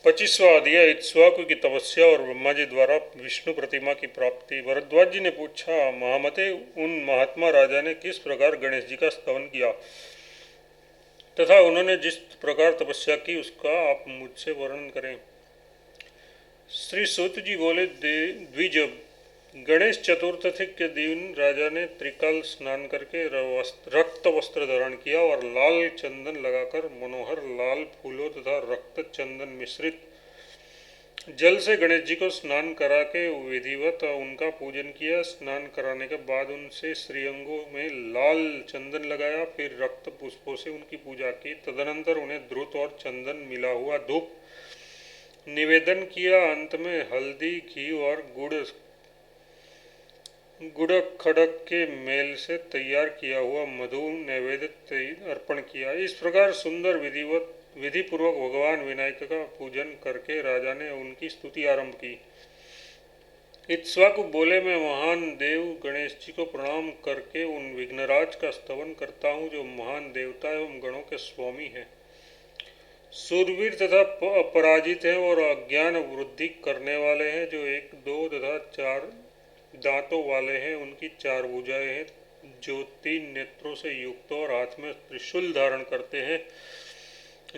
25वां अध्याय इक्ष्वाकु की तपस्या और ब्रह्मा जी द्वारा विष्णु प्रतिमा की प्राप्ति। भरद्वाज जी ने पूछा, महामते, उन महात्मा राजा ने किस प्रकार गणेश जी का स्तवन किया तथा उन्होंने जिस प्रकार तपस्या की उसका आप मुझसे वर्णन करें। श्री सूत जी बोले, द्विज, गणेश चतुर्थी के दिन राजा ने त्रिकाल स्नान करके रक्त वस्त्र धारण किया और लाल चंदन लगाकर मनोहर लाल फूलों तथा रक्त चंदन मिश्रित जल से गणेश जी को स्नान करा के विधिवत उनका पूजन किया। स्नान कराने के बाद उनसे श्रीअंगों में लाल चंदन लगाया, फिर रक्त पुष्पों से उनकी पूजा की। तदनंतर उन्हें द्रुत और चंदन मिला हुआ धूप निवेदन किया। अंत में हल्दी, घी और गुड़ खड़क के मेल से तैयार किया हुआ मधु नैवेद्य अर्पण किया। इस प्रकार सुंदर विधि पूर्वक भगवान विनायक का पूजन करके राजा ने उनकी स्तुति आरंभ की। इक्ष्वाकु बोले, मैं महान देव गणेश जी को प्रणाम करके उन विघ्नराज का स्तवन करता हूँ जो महान देवता एवं गणों के स्वामी हैं, सूरवीर तथा अपराजित हैं और अज्ञान वृद्धि करने वाले हैं, जो 1, 2 तथा 4 दांतों वाले हैं, उनकी 4 भुजाएं हैं, जो 3 नेत्रों से युक्त और हाथ में त्रिशूल धारण करते हैं,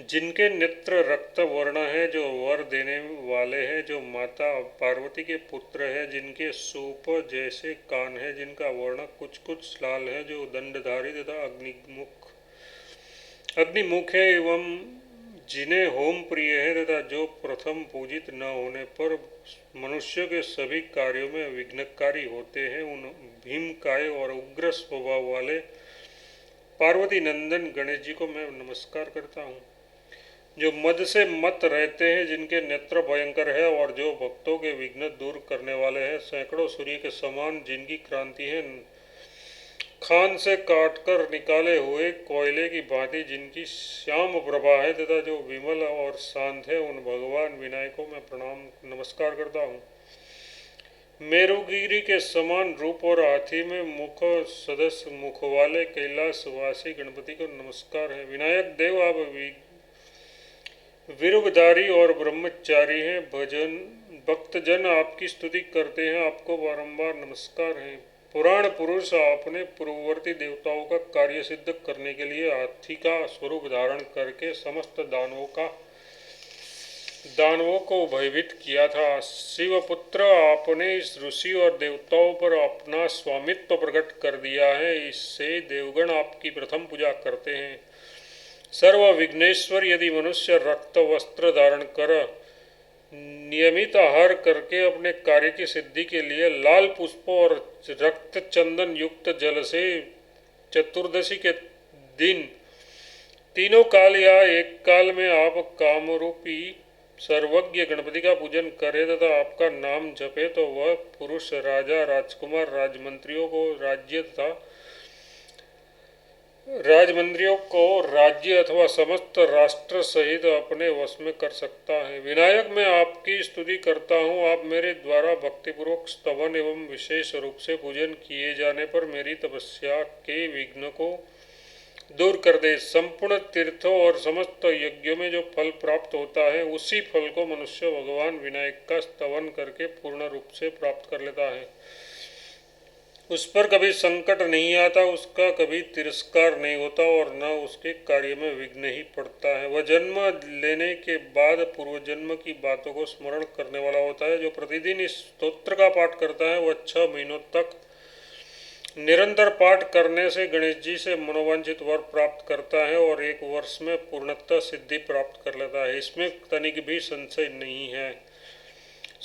जिनके नेत्र रक्त वर्ण है, जो वर देने वाले हैं, जो माता पार्वती के पुत्र हैं, जिनके सूप जैसे कान है, जिनका वर्ण कुछ कुछ लाल है, जो दंडधारी तथा अग्निमुख है एवं जिन्हें होम प्रिय है तथा जो प्रथम पूजित न होने पर मनुष्य के सभी कार्यों में विघ्नकारी होते हैं, उन भीमकाय और उग्र स्वभाव वाले पार्वती नंदन गणेश जी को मैं नमस्कार करता हूँ, जो मद से मत रहते हैं, जिनके नेत्र भयंकर है और जो भक्तों के विघ्न दूर करने वाले हैं, सैकड़ों सूर्य के समान जिनकी क्रांति है, खान से काटकर निकाले हुए कोयले की भांति जिनकी श्याम प्रभा है तथा जो विमल और शांत है, उन भगवान विनायक को मैं प्रणाम नमस्कार करता हूँ। मेरुगिरी के समान रूप और हाथी में मुख सदस्य मुख वाले कैलाशवासी गणपति को नमस्कार है। विनायक देव, आप वीरधारी और ब्रह्मचारी हैं, भक्तजन आपकी स्तुति करते हैं, आपको बारंबार नमस्कार है। पुराण पुरुष, आपने पूर्ववर्ती देवताओं का कार्य सिद्ध करने के लिए हाथी का स्वरूप धारण करके समस्त दानवों को भयभीत किया था। शिवपुत्र, आपने इस ऋषि और देवताओं पर अपना स्वामित्व प्रकट कर दिया है, इससे देवगण आपकी प्रथम पूजा करते हैं। सर्व विघ्नेश्वर, यदि मनुष्य रक्त वस्त्र धारण कर नियमित आहार करके अपने कार्य की सिद्धि के लिए लाल पुष्पों और रक्त चंदन युक्त जल से चतुर्दशी के दिन तीनों काल या एक काल में आप कामरूपी सर्वज्ञ गणपति का पूजन करे तथा आपका नाम जपे, तो वह पुरुष राजा, राजकुमार, राजमंत्रियों को राज्य अथवा समस्त राष्ट्र सहित अपने वश में कर सकता है। विनायक, मैं आपकी स्तुति करता हूँ। आप मेरे द्वारा भक्तिपूर्वक स्तवन एवं विशेष रूप से पूजन किए जाने पर मेरी तपस्या के विघ्न को दूर कर दे। संपूर्ण तीर्थों और समस्त यज्ञों में जो फल प्राप्त होता है, उसी फल को मनुष्य भगवान विनायक का स्तवन करके पूर्ण रूप से प्राप्त कर लेता है। उस पर कभी संकट नहीं आता, उसका कभी तिरस्कार नहीं होता और न उसके कार्य में विघ्न ही पड़ता है। वह जन्म लेने के बाद पूर्व जन्म की बातों को स्मरण करने वाला होता है। जो प्रतिदिन इस स्तोत्र का पाठ करता है, वह 6 महीनों तक निरंतर पाठ करने से गणेश जी से मनोवांछित वर प्राप्त करता है और 1 वर्ष में पूर्णतः सिद्धि प्राप्त कर लेता है। इसमें तनिक भी संशय नहीं है।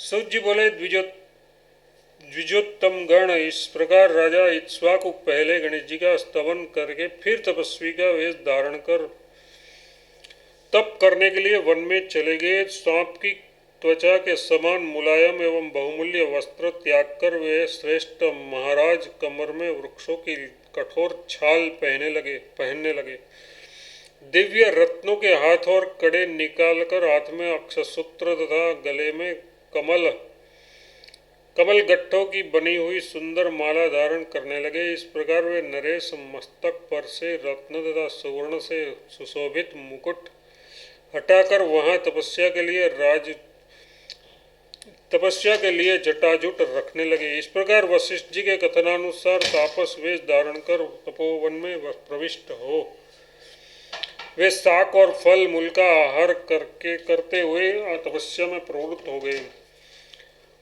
सूत जी बोले, द्विजोत्तम गण, इस प्रकार राजा इक्ष्वाकु पहले गणेश जी का स्तवन करके फिर तपस्वी का वेश धारण कर तप करने के लिए वन में चले गए। सांप की त्वचा के समान मुलायम एवं बहुमूल्य वस्त्र त्याग कर वे श्रेष्ठ महाराज कमर में वृक्षों की कठोर छाल पहनने लगे। दिव्य रत्नों के हाथ और कड़े निकालकर हाथ में अक्षसूत्र तथा गले में कमल गट्ठों की बनी हुई सुंदर माला धारण करने लगे। इस प्रकार वे नरेश मस्तक पर से रत्न तथा सुवर्ण से सुशोभित मुकुट, हटाकर वहां तपस्या के लिए जटाजुट रखने लगे। इस प्रकार वशिष्ठ जी के कथनानुसार तापस वेश धारण कर तपोवन में प्रविष्ट हो वे शाक और फल मूल का आहार करते हुए तपस्या में प्रवृत्त हो गए।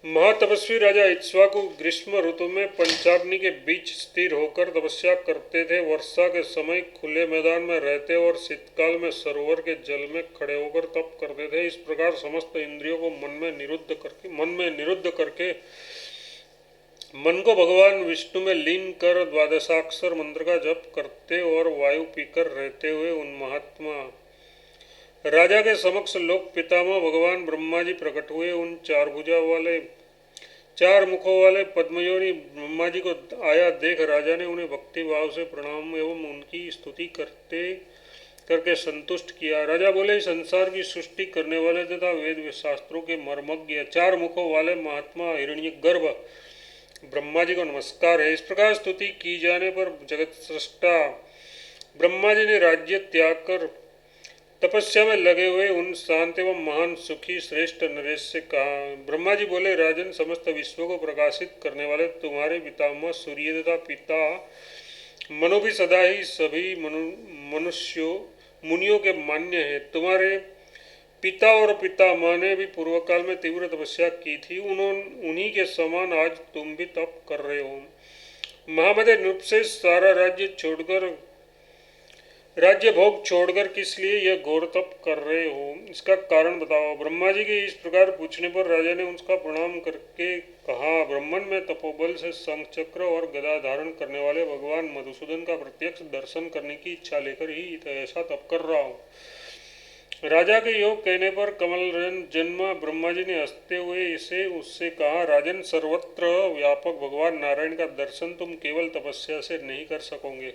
महातपस्वी राजा इक्ष्वाकु ग्रीष्म ऋतु में पंचाग्नि के बीच स्थिर होकर तपस्या करते थे। वर्षा के समय खुले मैदान में रहते और शीतकाल में सरोवर के जल में खड़े होकर तप करते थे। इस प्रकार समस्त इंद्रियों को मन में निरुद्ध करके मन को भगवान विष्णु में लीन कर द्वादशाक्षर मंत्र का जप करते और वायु पीकर रहते हुए उन महात्मा राजा के समक्ष लोक पितामह भगवान ब्रह्मा जी प्रकट हुए। उन चार मुखों वाले पद्मयोनि ब्रह्मा जी को आया देख राजा ने उन्हें भक्ति भाव से प्रणाम एवं उनकी स्तुति करके संतुष्ट किया। राजा बोले, संसार की सृष्टि करने वाले तथा वेद शास्त्रों के मर्मज्ञ चार मुखों वाले महात्मा हिरण्यगर्भ ब्रह्मा जी को नमस्कार है। इस प्रकार स्तुति की जाने पर जगत सृष्टा ब्रह्मा जी ने राज्य त्याग कर तपस्या में लगे हुए उन शांत एवं महान सुखी श्रेष्ठ नरेश से कहा। ब्रह्मा जी बोले, राजन, समस्त विश्व को प्रकाशित करने वाले तुम्हारे पितामह सूर्य तथा पिता मनु भी सदा ही सभी मुनियों के मान्य है। तुम्हारे पिता और पितामह ने भी पूर्व काल में तीव्र तपस्या की थी। उन्हीं के समान आज तुम भी तप कर रहे हो। महामते नृपसेन सारा राज्य भोग छोड़कर किस लिए यह घोर तप कर रहे हो, इसका कारण बताओ। ब्रह्मा जी के इस प्रकार पूछने पर राजा ने उसका प्रणाम करके कहा, ब्राह्मण में तपोबल से शंख चक्र और गदा धारण करने वाले भगवान मधुसूदन का प्रत्यक्ष दर्शन करने की इच्छा लेकर ही ऐसा तप कर रहा हूँ। राजा के योग कहने पर कमल जन्मा ब्रह्मा जी ने हंसते हुए उससे कहा, राजन, सर्वत्र व्यापक भगवान नारायण का दर्शन तुम केवल तपस्या से नहीं कर सकोगे।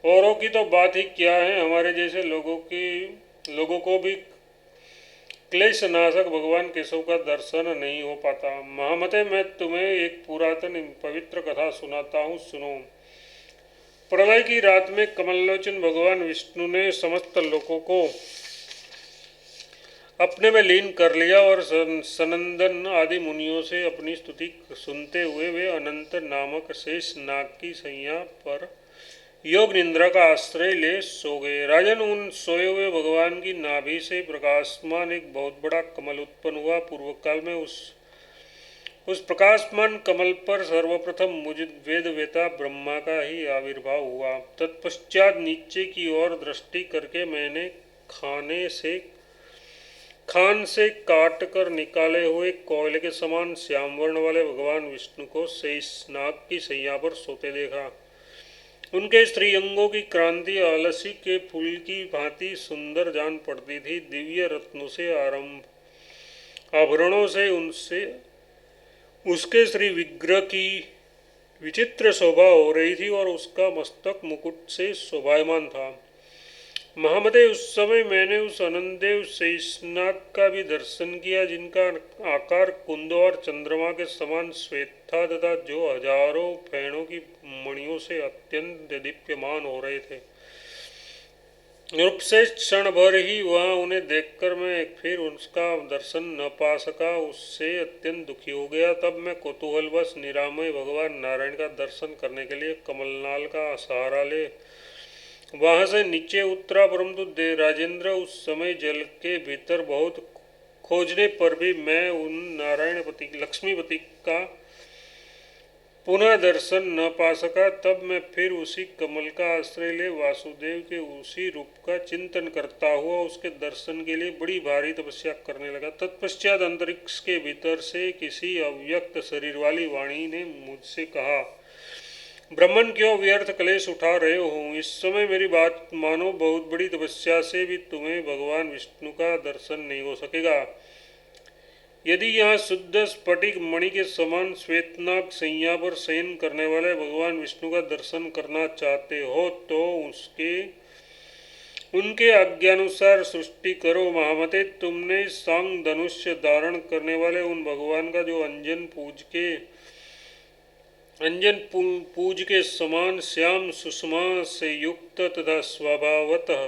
औरों की तो बात ही क्या है, हमारे जैसे लोगों को भी क्लेश नाशक भगवान केशव का दर्शन नहीं हो पाता। महामते, मैं तुम्हें एक पुरातन पवित्र कथा सुनाता हूँ, सुनो। प्रलय की रात में कमलोचन भगवान विष्णु ने समस्त लोगों को अपने में लीन कर लिया और सनंदन आदि मुनियों से अपनी स्तुति सुनते हुए वे अनंत नामक शेष नाग की सैया पर योग निद्रा का आश्रय ले सो गए। राजन, उन सोए हुए भगवान की नाभि से प्रकाशमान एक बहुत बड़ा कमल उत्पन्न हुआ। पूर्व काल में उस प्रकाशमान कमल पर सर्वप्रथम मुझ वेदवेता ब्रह्मा का ही आविर्भाव हुआ। तत्पश्चात नीचे की ओर दृष्टि करके मैंने खान से काट कर निकाले हुए कोयले के समान श्याम वर्ण वाले भगवान विष्णु को शेषनाग की सैया पर सोते देखा। उनके श्रीअंगों की क्रांति आलसी के फूल की भांति सुंदर जान पड़ती थी। दिव्य रत्नों से आभरणों से उसके श्री विग्रह की विचित्र शोभा हो रही थी और उसका मस्तक मुकुट से शोभायमान था। महामते, उस समय मैंने उस अनंतदेव शेषनाग का भी दर्शन किया, जिनका आकार कुंद और चंद्रमा के समान श्वेत था तथा जो हजारों फैनों की मणियों से अत्यंत दीप्यमान हो रहे थे। नृपसेन क्षण भर ही वहाँ उन्हें देखकर मैं फिर उसका दर्शन न पा सका, उससे अत्यंत दुखी हो गया। तब मैं कौतूहलवश निरामय भगवान नारायण का दर्शन करने के लिए कमलनाल का सहारा ले वहाँ से नीचे उतरा, परंतु राजेंद्र उस समय जल के भीतर बहुत खोजने पर भी मैं उन नारायणपति लक्ष्मीपति का पुनः दर्शन न पा सका। तब मैं फिर उसी कमल का आश्रय ले वासुदेव के उसी रूप का चिंतन करता हुआ उसके दर्शन के लिए बड़ी भारी तपस्या करने लगा। तत्पश्चात अंतरिक्ष के भीतर से किसी अव्यक्त शरीर वाली वाणी ने मुझसे कहा, ब्राह्मण, क्यों व्यर्थ क्लेश उठा रहे हो? इस समय मेरी बात मानो, बहुत बड़ी तपस्या से भी तुम्हें भगवान विष्णु का दर्शन नहीं हो सकेगा। यदि यहाँ शुद्ध स्फटिक मणि के समान श्वेतनाग सैया पर शयन करने वाले भगवान विष्णु का दर्शन करना चाहते हो तो उनके आज्ञानुसार सृष्टि करो। महामते, तुमने सांग धनुष्य धारण करने वाले उन भगवान का जो अंजन पूज के समान श्याम सुषमा से युक्त तथा स्वभावतः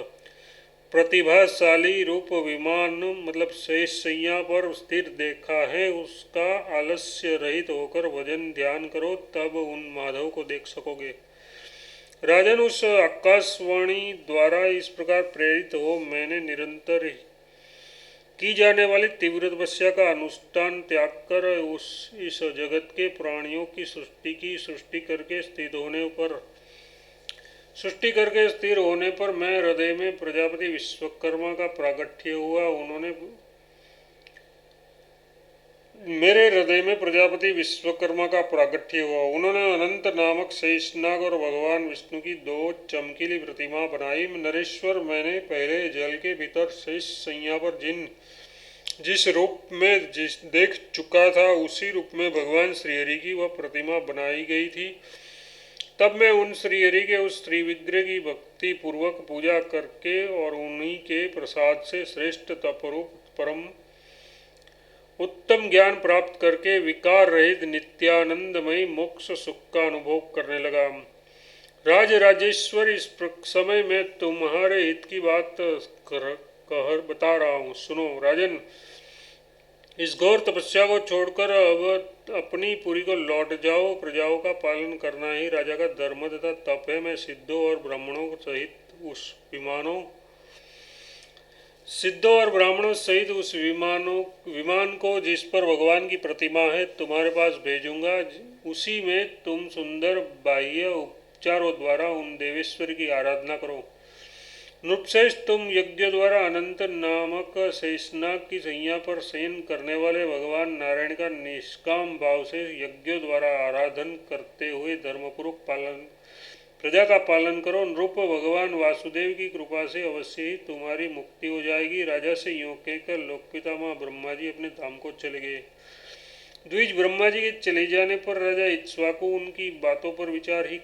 प्रतिभाशाली रूप विमान मतलब शेष शैया पर स्थिर देखा है, उसका आलस्य रहित होकर भजन ध्यान करो, तब उन माधव को देख सकोगे। राजन, उस आकाशवाणी द्वारा इस प्रकार प्रेरित हो मैंने निरंतर की जाने वाली तीव्र तपस्या का अनुष्ठान त्याग कर इस जगत के प्राणियों की सृष्टि करके स्थिर होने पर मैं हृदय में प्रजापति विश्वकर्मा का प्रागट्य हुआ। मेरे हृदय में प्रजापति विश्वकर्मा का प्रागट्य हुआ। उन्होंने अनंत नामक शेषनाग और भगवान विष्णु की दो चमकीली प्रतिमा बनाई। नरेश्वर, मैंने पहले जल के भीतर शेष शैया पर जिस रूप में देख चुका था, उसी रूप में भगवान श्रीहरि की वह प्रतिमा बनाई गई थी। तब मैं उन श्रीहरि के उस त्रिविग्रह की भक्ति पूर्वक पूजा करके और उन्हीं के प्रसाद से श्रेष्ठ तपरूप परम उत्तम ज्ञान प्राप्त करके विकार रहित नित्यानंदमय मोक्ष सुख का अनुभव करने लगा। राजेश्वर, इस समय मैं तुम्हारे हित की बात बता रहा हूँ, सुनो। राजन, इस घोर तपस्या को छोड़कर अब अपनी पुरी को लौट जाओ। प्रजाओं का पालन करना ही राजा का धर्म तथा तप है। मैं सिद्धों और ब्राह्मणों सहित उस विमान को जिस पर भगवान की प्रतिमा है तुम्हारे पास भेजूंगा। उसी में तुम सुंदर बाह्य उपचारों द्वारा उन देवेश्वर की आराधना करो। नृपशेष, तुम यज्ञ द्वारा अनंत नामक शेषनाग की शैया पर शयन करने वाले भगवान नारायण का निष्काम भाव से यज्ञ द्वारा आराधन करते हुए धर्मपूर्वक प्रजा का पालन करो। नृप, भगवान वासुदेव की कृपा से अवश्य ही तुम्हारी मुक्ति हो जाएगी। राजा से यूँ कहकर लोकपितामह ब्रह्मा जी अपने धाम को चले गए। द्विज, ब्रह्मा जी के चले जाने पर राजा इक्ष्वाकु उनकी बातों पर विचार ही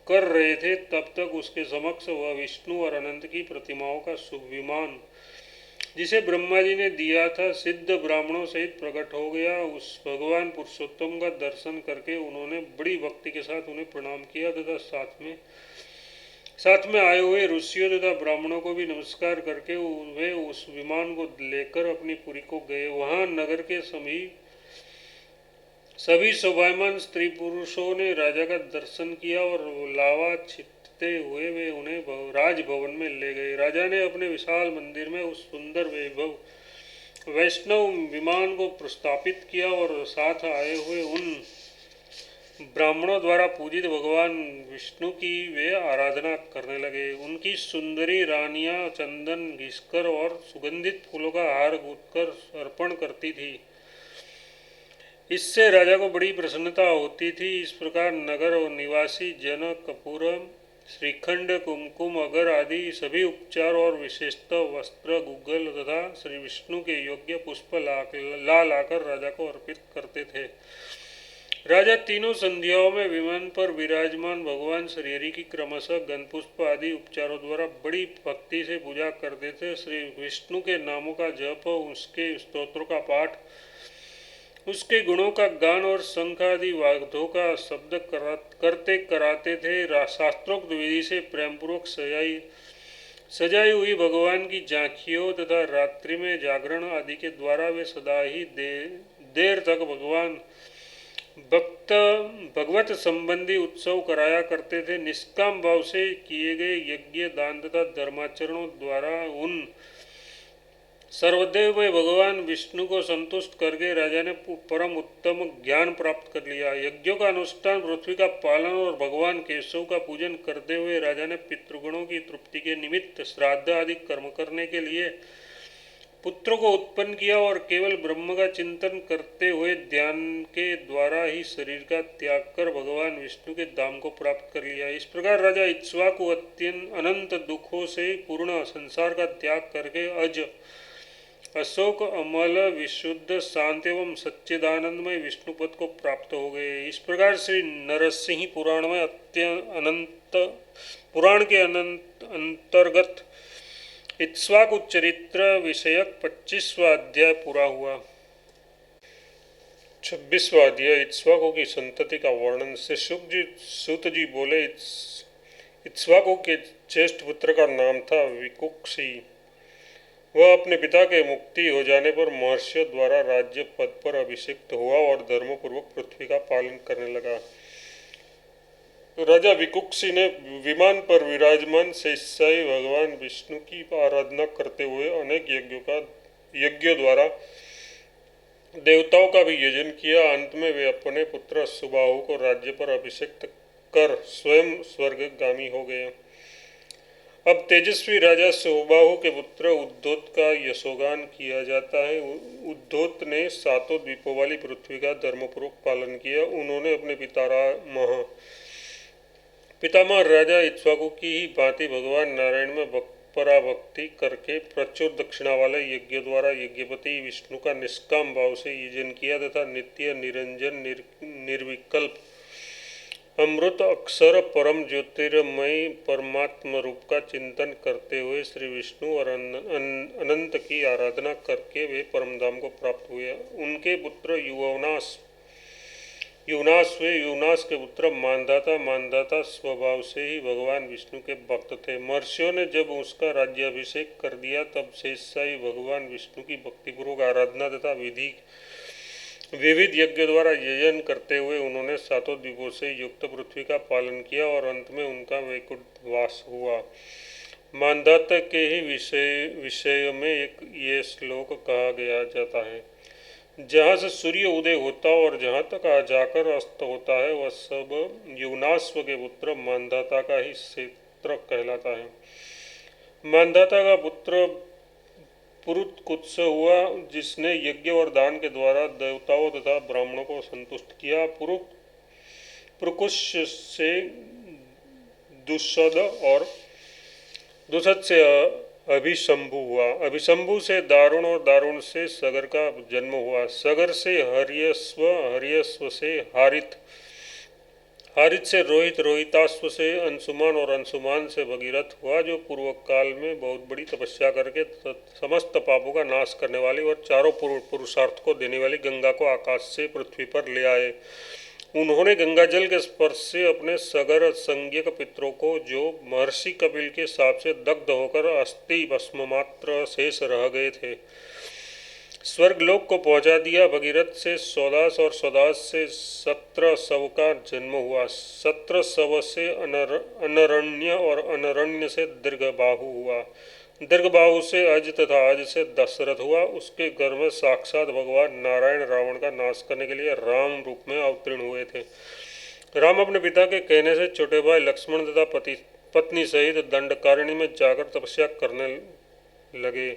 कर रहे थे, तब तक उसके समक्ष वह विष्णु और अनंत की प्रतिमाओं का शुभ विमान जिसे ब्रह्मा जी ने दिया था सिद्ध ब्राह्मणों सहित प्रकट हो गया। उस भगवान पुरुषोत्तम का दर्शन करके उन्होंने बड़ी भक्ति के साथ उन्हें प्रणाम किया तथा साथ में आए हुए ऋषियों तथा ब्राह्मणों को भी नमस्कार करके वे उस विमान को लेकर अपनी पुरी को गए। वहां नगर के सभी शोभायमान स्त्री पुरुषों ने राजा का दर्शन किया और लावा छिटते हुए वे उन्हें राजभवन में ले गए। राजा ने अपने विशाल मंदिर में उस सुंदर वैष्णव विमान को प्रस्थापित किया और साथ आए हुए उन ब्राह्मणों द्वारा पूजित भगवान विष्णु की वे आराधना करने लगे। उनकी सुंदरी रानियां चंदन घिसकर और सुगंधित फूलों का हार गूंथकर अर्पण करती थी। इससे राजा को बड़ी प्रसन्नता होती थी। इस प्रकार नगर और निवासी जन कपूर, श्रीखंड, कुमकुम, अगर आदि सभी उपचार और विशेषतः वस्त्र, गुग्गल तथा श्री विष्णु के योग्य पुष्प लाकर राजा को अर्पित करते थे। राजा तीनों संध्याओं में विमान पर विराजमान भगवान श्रीहरि की क्रमशः गंधपुष्प आदि उपचारों द्वारा बड़ी भक्ति से पूजा करते थे। श्री विष्णु के नामों का जप, उसके स्तोत्रों का पाठ, उसके गुणों का गान और शंख आदि वाद्यों का शब्द करते कराते थे। शास्त्रोक्त विधि से प्रेमपूर्वक सजाई हुई भगवान की झांकियों तथा रात्रि में जागरण आदि के द्वारा वे सदा ही देर तक भगवत संबंधी उत्सव कराया करते थे। निष्काम भाव से किए गए यज्ञ, दान तथा धर्माचरणों द्वारा उन सर्वदेव में भगवान विष्णु को संतुष्ट करके राजा ने परम उत्तम ज्ञान प्राप्त कर लिया। यज्ञों का अनुष्ठान, पृथ्वी का पालन और भगवान केशव का पूजन करते हुए राजा ने पितृगणों की तृप्ति के निमित्त श्राद्ध आदि कर्म करने के लिए पुत्र को उत्पन्न किया और केवल ब्रह्म का चिंतन करते हुए ध्यान के द्वारा ही शरीर का त्याग कर भगवान विष्णु के धाम को प्राप्त कर लिया। इस प्रकार राजा इक्ष्वाकु अनंत दुखों से पूर्ण संसार का त्याग करके अशोक, अमल, विशुद्ध, शांत एवं सच्चिदानंदमय विष्णु पद को प्राप्त हो गए। इस प्रकार श्री नरसिंह पुराण में पुराण के अंतर्गत इक्ष्वाकु चरित्र विषयक 25वां अध्याय पूरा हुआ। 26वां अध्याय इक्ष्वाकु की संतति का वर्णन से सूत जी बोले, इक्ष्वाकु के ज्येष्ठ पुत्र का नाम था विकुक्षी। वह अपने पिता के मुक्ति हो जाने पर महर्षियों द्वारा राज्य पद पर अभिषिक्त हुआ और धर्मपूर्वक पृथ्वी का पालन करने लगा। तो राजा विकुक्षी ने विमान पर विराजमान शेषशाही भगवान विष्णु की आराधना करते हुए अनेक यज्ञों द्वारा देवताओं का भी यजन किया। अंत में वे अपने पुत्र सुबाहु को राज्य पर अभिषिक्त कर स्वयं स्वर्गगामी हो गए। अब तेजस्वी राजा सुबाहु के पुत्र उद्धोत का यशोगान किया जाता है। उद्धोत ने सातों द्वीपों वाली पृथ्वी का धर्मपूर्वक पालन किया। उन्होंने अपने पितामह राजा इक्ष्वाकु की ही भांति भगवान नारायण में पराभक्ति करके प्रचुर दक्षिणा वाले यज्ञ द्वारा यज्ञपति विष्णु का निष्काम भाव से यजन किया तथा नित्य निरंजन निर्विकल्प अमृत अक्षर परम ज्योतिर्मय परमात्म रूप का चिंतन करते हुए श्री विष्णु और अनंत की आराधना करके वे परमधाम को प्राप्त हुए। उनके पुत्र युवनास के पुत्र मानधाता स्वभाव से ही भगवान विष्णु के भक्त थे। महर्षियों ने जब उसका राज्याभिषेक कर दिया तब शेषशाही भगवान विष्णु की भक्तिपूर्वक आराधना तथा विविध यज्ञ द्वारा यजन करते हुए उन्होंने सातों द्वीपों से युक्त पृथ्वी का पालन किया और अंत में उनका वैकुंठ वास हुआ। मानधाता के ही विषय में एक ये श्लोक कहा गया जाता है, जहाँ से सूर्य उदय होता और जहाँ तक जाकर अस्त होता है वह सब युवनाश्व के पुत्र मानधाता का ही क्षेत्र कहलाता है। मानधाता का पुत्र पुरुतकुत्स हुआ, जिसने यज्ञ और दान के द्वारा देवताओं तथा ब्राह्मणों को संतुष्ट किया। पुरुकुश से दुसद से अभिशंभु हुआ। अभिशंभु से दारुण और दारुण से सगर का जन्म हुआ। सगर से हर्यस्व से हारित से रोहित, रोहिताश्व से अंशुमान और अंशुमान से भगीरथ हुआ, जो पूर्व काल में बहुत बड़ी तपस्या करके समस्त पापों का नाश करने वाली और चारों पुरुषार्थ को देने वाली गंगा को आकाश से पृथ्वी पर ले आए। उन्होंने गंगा जल के स्पर्श से अपने सगर संज्ञक पितरों को, जो महर्षि कपिल के शाप से दग्ध होकर अस्थि भस्म मात्र शेष रह गए थे, स्वर्गलोक को पहुंचा दिया। भगीरथ से सौदास और सौदास से सत्रसव का जन्म हुआ। सत्रसव से अनरण्य और अनरण्य से दीर्घबाहु हुआ। दीर्घबाहु से अज तथा अज से दशरथ हुआ। उसके घर में साक्षात भगवान नारायण रावण का नाश करने के लिए राम रूप में अवतीर्ण हुए थे। राम अपने पिता के कहने से छोटे भाई लक्ष्मण तथा पत्नी सहित दंडकारण्य में जाकर तपस्या करने लगे।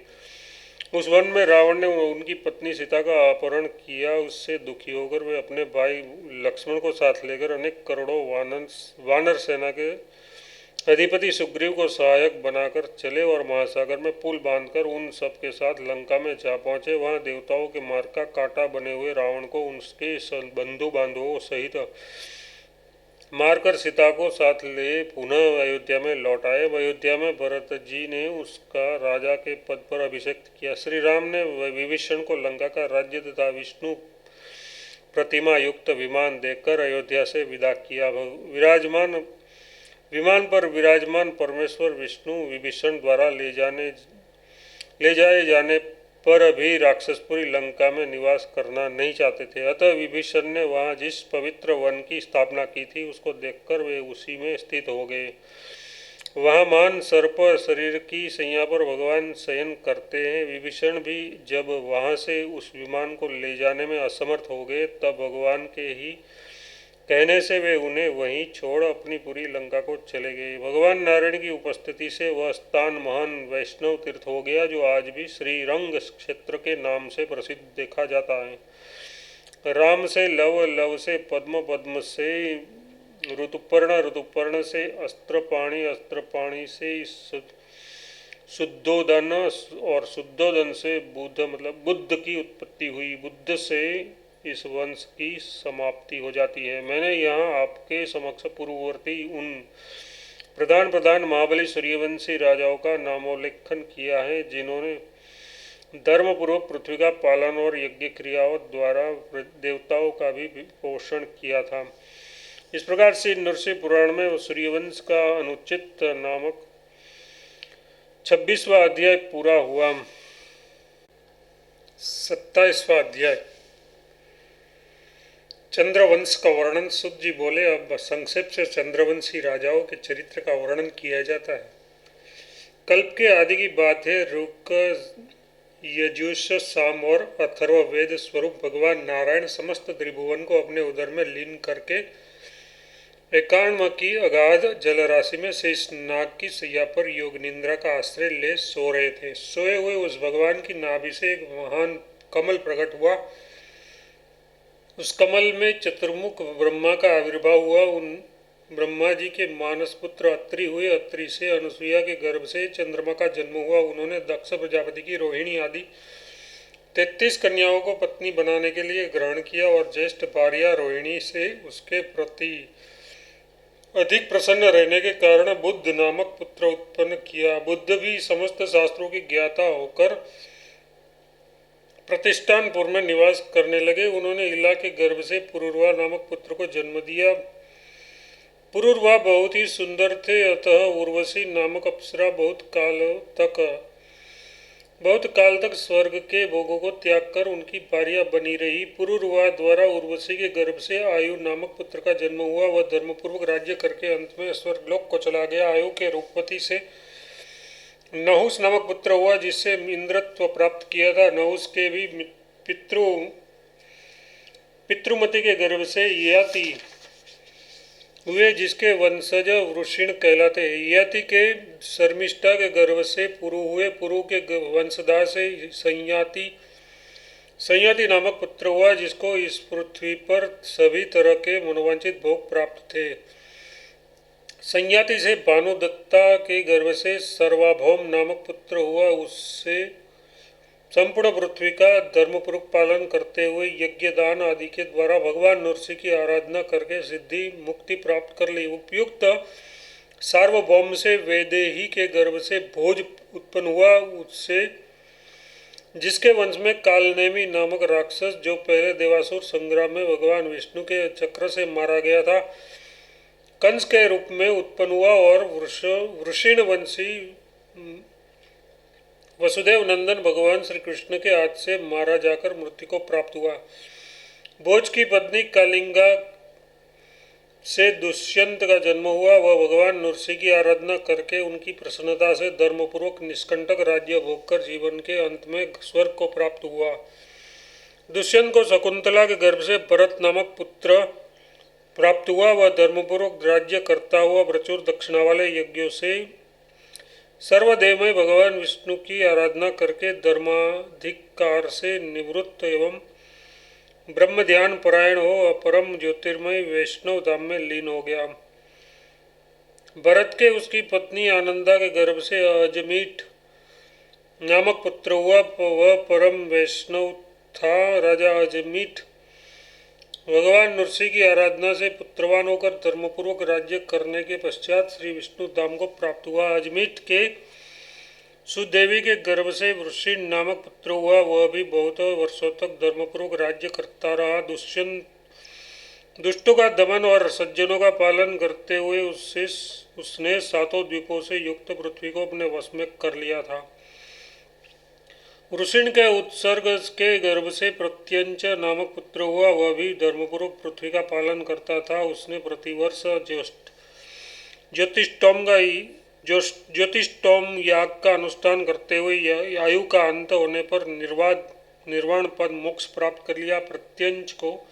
उस वन में रावण ने उनकी पत्नी सीता का अपहरण किया। उससे दुखी होकर वे अपने भाई लक्ष्मण को साथ लेकर अनेक करोड़ों वानर सेना के अधिपति सुग्रीव को सहायक बनाकर चले और महासागर में पुल बांधकर उन सब के साथ लंका में जा पहुंचे। वहां देवताओं के मार्ग का कांटा बने हुए रावण को उसके बंधु बांधवों सहित मारकर सीता को साथ ले पुनः अयोध्या में लौट आए। अयोध्या में भरत जी ने उसका राजा के पद पर अभिषेक किया। श्री राम ने विभीषण को लंका का राज्य तथा विष्णु प्रतिमा युक्त विमान देकर अयोध्या से विदा किया। विमान पर विराजमान परमेश्वर विष्णु विभीषण द्वारा ले जाए जाने पर भी राक्षसपुरी लंका में निवास करना नहीं चाहते थे। अतः विभीषण ने वहां जिस पवित्र वन की स्थापना की थी उसको देखकर वे उसी में स्थित हो गए। वहां मान सर्प शरीर की सैया पर भगवान शयन करते हैं। विभीषण भी जब वहां से उस विमान को ले जाने में असमर्थ हो गए तब भगवान के ही कहने से वे उन्हें वहीं छोड़ अपनी पूरी लंका को चले गए। भगवान नारायण की उपस्थिति से वह स्थान महान वैष्णव तीर्थ हो गया, जो आज भी श्रीरंग क्षेत्र के नाम से प्रसिद्ध देखा जाता है। राम से लव, लव से पद्म, पद्म से ऋतुपर्ण, ऋतुपर्ण से अस्त्रपाणि, अस्त्रपाणि से शुद्धोदन और शुद्धोदन से बुद्ध मतलब बुद्ध की उत्पत्ति हुई। बुद्ध से इस वंश की समाप्ति हो जाती है। मैंने यहाँ आपके समक्ष पूर्ववर्ती उन प्रधान महाबली सूर्यवंशी राजाओं का नामोल्लेखन किया है, जिन्होंने धर्मपूर्वक पृथ्वी का पालन और यज्ञ क्रियाओं द्वारा देवताओं का भी पोषण किया था। इस प्रकार से नरसिंह पुराण में सूर्यवंश का अनुचित नामक 26वां अध्याय पूरा हुआ। 27वां अध्याय। चंद्रवंश का वर्णन। सुत जी बोले, अब संक्षेप से चंद्रवंशी राजाओं के चरित्र का वर्णन किया जाता है। कल्प के आदि की बात है। ऋक, यजुष, साम और अथर्व वेद स्वरूप भगवान नारायण समस्त त्रिभुवन को अपने उदर में लीन करके एकांत की अगाध जलराशि में शेष नाग की सैया पर योग निद्रा का आश्रय ले सो रहे थे। सोए हुए उस भगवान की नाभि से एक महान कमल प्रकट हुआ। उस कमल में चतुर्मुख ब्रह्मा का आविर्भाव हुआ। उन ब्रह्मा जी के मानस पुत्र अत्रि हुए। अत्रि से अनुसुईया के गर्भ से चंद्रमा का जन्म हुआ। उन्होंने दक्ष प्रजापति की रोहिणी आदि 33 कन्याओं को पत्नी बनाने के लिए ग्रहण किया और ज्येष्ठ भार्या रोहिणी से उसके प्रति अधिक प्रसन्न रहने के कारण बुद्ध नामक पुत्र उत्पन्न किया। बुद्ध भी समस्त शास्त्रों की ज्ञाता होकर प्रतिष्ठानपुर में निवास करने लगे। उन्होंने इला के गर्भ से पुरुरवा नामक पुत्र को जन्म दिया। पुरुरवा बहुत ही सुंदर थे, अतः उर्वशी नामक अप्सरा बहुत काल तक स्वर्ग के भोगों को त्याग कर उनकी भार्या बनी रही। पुरुरवा द्वारा उर्वशी के गर्भ से आयु नामक पुत्र का जन्म हुआ। वह धर्मपूर्वक राज्य करके अंत में स्वर्गलोक को चला गया। आयु के रूपवती से नहुस नामक पुत्र हुआ, जिससे इंद्रत्व प्राप्त किया था। नहुस के भी पितृमति के गर्भ से ययाति हुए, जिसके वंशज वृषिण कहलाते हैं। ययाति के शर्मिष्ठा के गर्भ से पुरु हुए। पुरु के वंशधा से संयाति नामक पुत्र हुआ, जिसको इस पृथ्वी पर सभी तरह के मनोवांछित भोग प्राप्त थे। संयाति से भानुदत्ता के गर्भ से सर्वाभौम नामक पुत्र हुआ। उससे संपूर्ण पृथ्वी का धर्मपूर्वक पालन करते हुए यज्ञ दान आदि के द्वारा भगवान नरसिंह की आराधना करके सिद्धि मुक्ति प्राप्त कर ली। उपयुक्त सार्वभौम से वैदेही के गर्भ से भोज उत्पन्न हुआ। उससे जिसके वंश में कालनेमी नामक राक्षस, जो पहले देवासुर संग्राम में भगवान विष्णु के चक्र से मारा गया था, कंस के रूप में उत्पन्न हुआ और वृषिण वंशी वसुदेव नंदन भगवान श्री कृष्ण के हाथ से मारा जाकर मृत्यु को प्राप्त हुआ। भोज की पत्नी कालिंगा से दुष्यंत का जन्म हुआ। वह भगवान नरसिंह की आराधना करके उनकी प्रसन्नता से धर्मपूर्वक निष्कंटक राज्य भोगकर जीवन के अंत में स्वर्ग को प्राप्त हुआ। दुष्यंत को शकुंतला के गर्भ से भरत नामक पुत्र प्राप्त हुआ। वह धर्मपूर्वक राज्य करता हुआ प्रचुर दक्षिणा वाले यज्ञों से सर्वदेवमय भगवान विष्णु की आराधना करके धर्माधिकार से निवृत्त एवं ब्रह्म ध्यान परायण हो अपरम ज्योतिर्मय वैष्णव धाम में लीन हो गया। भरत के उसकी पत्नी आनंदा के गर्भ से अजमीठ नामक पुत्र हुआ। वह परम वैष्णव था। राजा अजमीठ भगवान नरसिंह की आराधना से पुत्रवान होकर धर्मपूर्वक राज्य करने के पश्चात श्री विष्णु धाम को प्राप्त हुआ। अजमीठ के सुदेवी के गर्भ से वृषिण नामक पुत्र हुआ। वह भी बहुत वर्षों तक धर्मपूर्वक राज्य करता रहा। दुष्टों का दमन और सज्जनों का पालन करते हुए उसने 7 द्वीपों से युक्त पृथ्वी को अपने वश में कर लिया था। वृषिण के उत्सर्ग के गर्भ से प्रत्यंच नामक पुत्र हुआ। वह भी धर्मपूर्वक पृथ्वी का पालन करता था। उसने प्रतिवर्ष ज्योतिष्टोम याग का अनुष्ठान करते हुए आयु का अंत होने पर निर्वाण पद मोक्ष प्राप्त कर लिया। प्रत्यंच को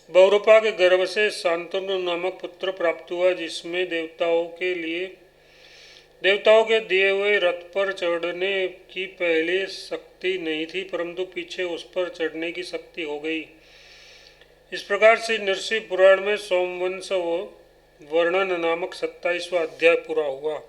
बहुरूपा के गर्भ से शांतनु नामक पुत्र प्राप्त हुआ, जिसमें देवताओं के दिए हुए रथ पर चढ़ने की पहले शक्ति नहीं थी, परंतु पीछे उस पर चढ़ने की शक्ति हो गई। इस प्रकार से नरसिंह पुराण में सोमवंश वर्णन नामक 27वां अध्याय पूरा हुआ।